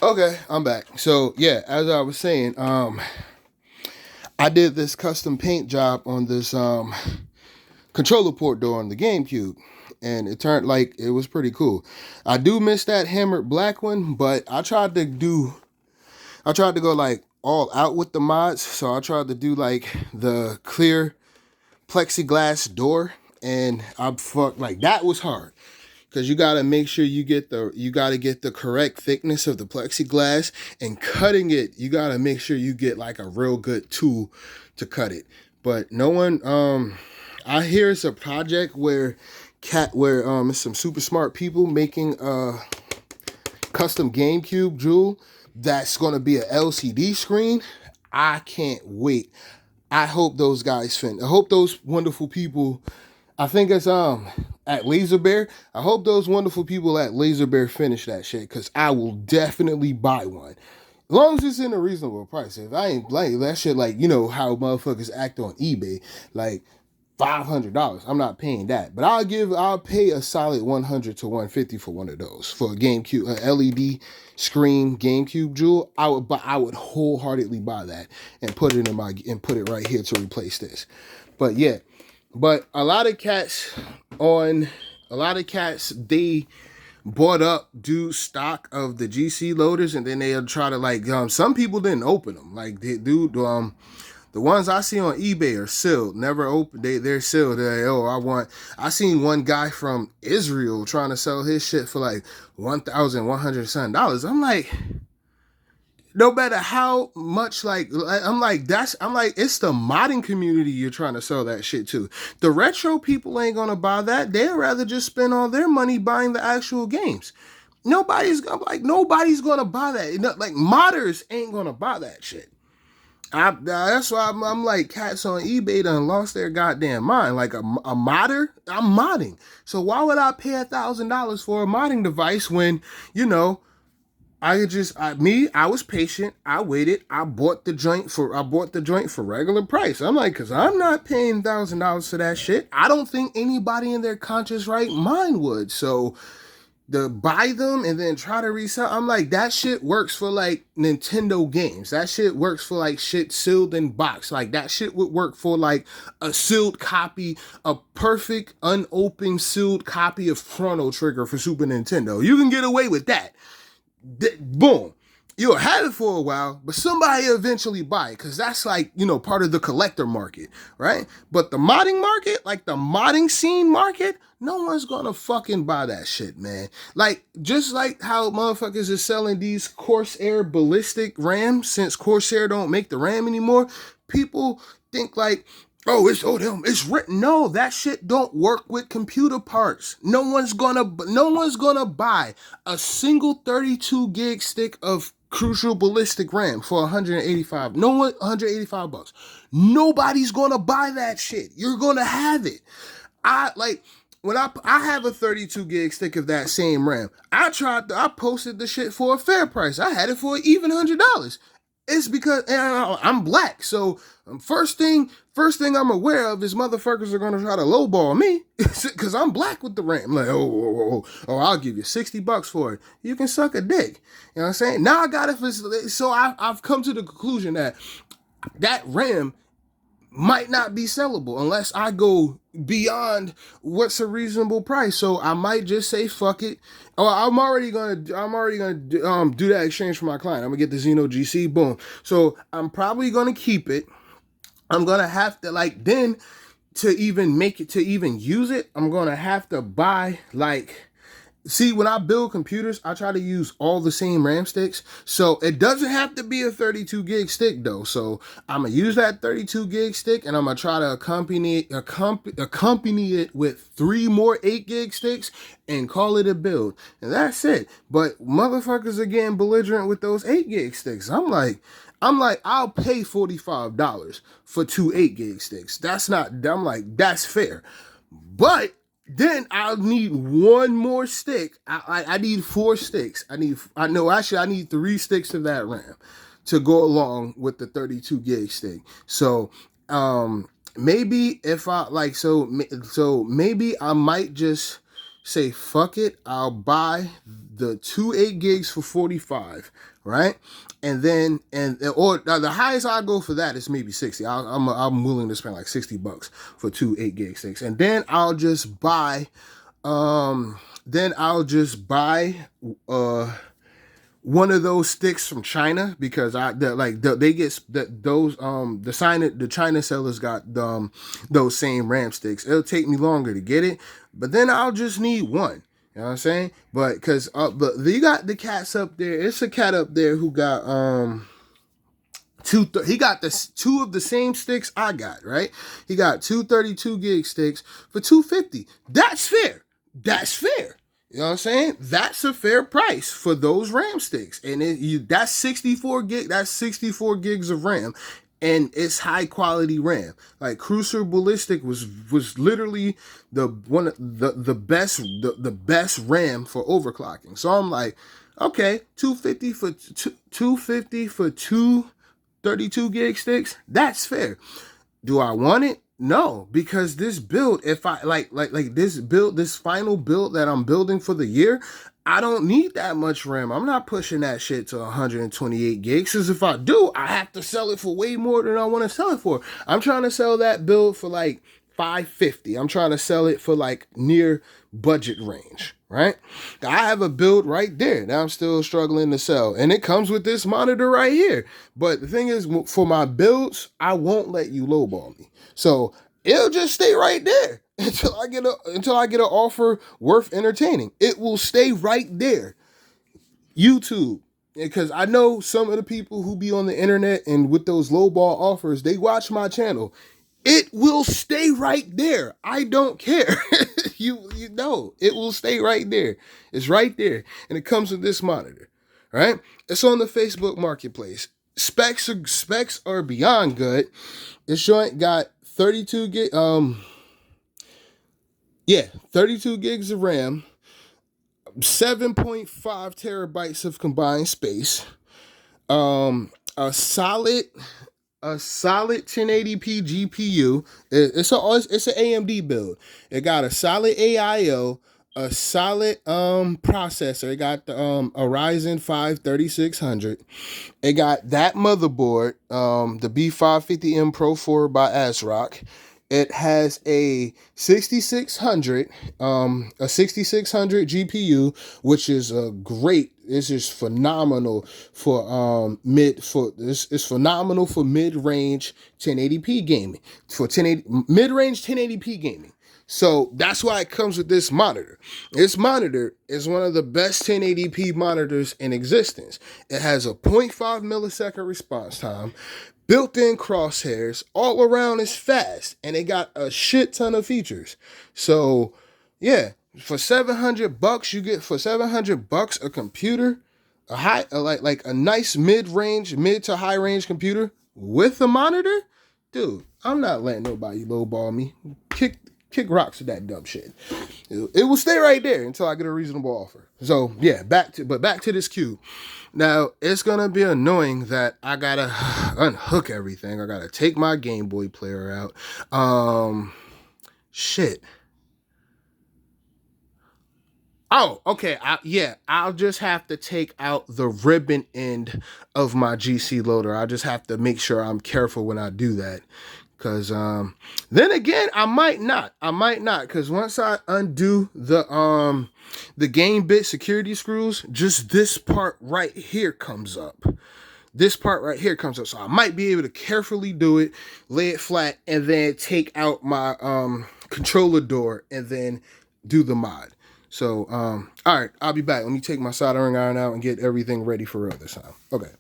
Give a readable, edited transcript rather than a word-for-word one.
Okay, I'm back. So yeah, as I was saying, I did this custom paint job on this controller port door on the GameCube, and it turned like it was pretty cool. I do miss that hammered black one, but I tried to go like all out with the mods. So I tried to do like the clear plexiglass door, and I fucked like that was hard because you gotta make sure you gotta get the correct thickness of the plexiglass, and cutting it you gotta make sure you get like a real good tool to cut it. But no one, I hear it's a project where it's some super smart people making a custom GameCube jewel that's gonna be a LCD screen. I can't wait. I hope those guys fin. I hope those wonderful people. I think it's at Laser Bear. I hope those wonderful people at Laser Bear finish that shit, because I will definitely buy one. As long as it's in a reasonable price. If I ain't like that shit, like you know how motherfuckers act on eBay, like $500. I'm not paying that, but I'll pay a solid 100 to 150 for one of those for a GameCube, a LED screen GameCube jewel. I would wholeheartedly buy that and put it put it right here to replace this. But yeah, but a lot of cats they bought up do stock of the GC loaders, and then they'll try to like some people didn't open them, like they do the ones I see on eBay are sealed, never open. They're sealed. I seen one guy from Israel trying to sell his shit for like $1,100. I'm like, no matter how much I'm like it's the modding community you're trying to sell that shit to. The retro people ain't gonna buy that. They'd rather just spend all their money buying the actual games. Nobody's gonna buy that. Like modders ain't gonna buy that shit. That's why I'm like, cats on eBay done lost their goddamn mind. Like a modder, I'm modding. So why would I pay $1,000 for a modding device when, you know, I was patient. I waited. I bought the joint for regular price. I'm like, cause I'm not paying $1,000 for that shit. I don't think anybody in their conscious right mind would. So to buy them and then try to resell. I'm like, that shit works for like Nintendo games. That shit works for like shit sealed in box. Like that shit would work for like a sealed copy, a perfect unopened sealed copy of Chrono Trigger for Super Nintendo. You can get away with that. Boom. You'll have it for a while, but somebody eventually buy it, because that's like, you know, part of the collector market, right? But the modding market, like the modding scene market, no one's gonna fucking buy that shit, man. Like, just like how motherfuckers is selling these Corsair ballistic RAMs, since Corsair don't make the RAM anymore, people think like, it's written. No, that shit don't work with computer parts. No one's gonna buy a single 32 gig stick of Crucial Ballistic RAM for 185. No one, $185. Nobody's gonna buy that shit. You're gonna have it. I like when I have a 32 gig stick of that same RAM. I posted the shit for a fair price. I had it for even $100. It's because I'm black, so first thing I'm aware of is motherfuckers are gonna try to lowball me because I'm black with the RAM. Like, I'll give you $60 for it. You can suck a dick. You know what I'm saying? Now I got it for, so I've come to the conclusion that RAM might not be sellable unless I go beyond what's a reasonable price. So I might just say fuck it. Oh, I'm already gonna do that exchange for my client. I'm gonna get the Xeno GC. Boom. So I'm probably gonna keep it. I'm gonna have to like then to even make it to even use it. I'm gonna have to buy like. See, when I build computers, I try to use all the same RAM sticks. So it doesn't have to be a 32 gig stick though. So I'm going to use that 32 gig stick, and I'm going to try to accompany it with 3 more 8 gig sticks and call it a build. And that's it. But motherfuckers are getting belligerent with those 8 gig sticks. I'm like, I'll pay $45 for 2 8 gig sticks. I'm like, that's fair. But then I'll need one more stick. I need 4 sticks. I need 3 sticks of that RAM to go along with the 32 gig stick. So, maybe if I like, maybe I might just say fuck it. I'll buy the two 8 gigs for 45, right? And then or the highest I go for that is maybe 60. I'm willing to spend like $60 for two 8 gig sticks, and then I'll just buy one of those sticks from China, because they get the China sellers got those same RAM sticks. It'll take me longer to get it, but then I'll just need one. You know what I'm saying? But you got the cats up there. It's a cat up there who got he got two of the same sticks I got, right? He got two 32 gig sticks for $250. That's fair. That's fair. You know what I'm saying? That's a fair price for those RAM sticks. And that's 64 gig. That's 64 gigs of RAM. And it's high quality RAM. Like Cruiser Ballistic was literally the best RAM for overclocking. So I'm like, okay, $250 for two 32 gig sticks. That's fair. Do I want it? No, because this build, if I like this final build that I'm building for the year, I don't need that much RAM. I'm not pushing that shit to 128 gigs, because if I do, I have to sell it for way more than I want to sell it for. I'm trying to sell that build for like $550. I'm trying to sell it for like near budget range, right? I have a build right there that I'm still struggling to sell, and it comes with this monitor right here. But the thing is, for my builds, I won't let you lowball me. So it'll just stay right there until I get an offer worth entertaining. It will stay right there. YouTube, because I know some of the people who be on the internet and with those lowball offers, they watch my channel. It will stay right there. I don't care. you know, it will stay right there. It's right there, and it comes with this monitor, right? It's on the Facebook Marketplace. Specs are beyond good. This joint got 32 gigs of RAM, 7.5 terabytes of combined space, a solid 1080p GPU. It's an AMD build. It got a solid AIO, a solid processor. It got the a Ryzen 5 3600. It got that motherboard, the B550M Pro 4 by ASRock. It has a 6600 GPU, which is great. This is phenomenal for it's phenomenal for mid-range 1080p gaming. For mid-range 1080p gaming. So that's why it comes with this monitor. This monitor is one of the best 1080p monitors in existence. It has a 0.5 millisecond response time, built-in crosshairs, all around is fast, and it got a shit ton of features. So yeah, for $700 you get a computer, like a nice mid to high range computer with a monitor. Dude, I'm not letting nobody lowball me. Kick rocks with that dumb shit. It will stay right there until I get a reasonable offer. So yeah, back to this cube. Now it's gonna be annoying that I gotta unhook everything. I gotta take my Game Boy player out. Shit. Oh, okay. I'll just have to take out the ribbon end of my GC loader. I just have to make sure I'm careful when I do that. Cause then again, I might not. Cause once I undo the game bit security screws, just this part right here comes up. So I might be able to carefully do it, lay it flat, and then take out my controller door and then do the mod. So all right, I'll be back. Let me take my soldering iron out and get everything ready for other time. Okay.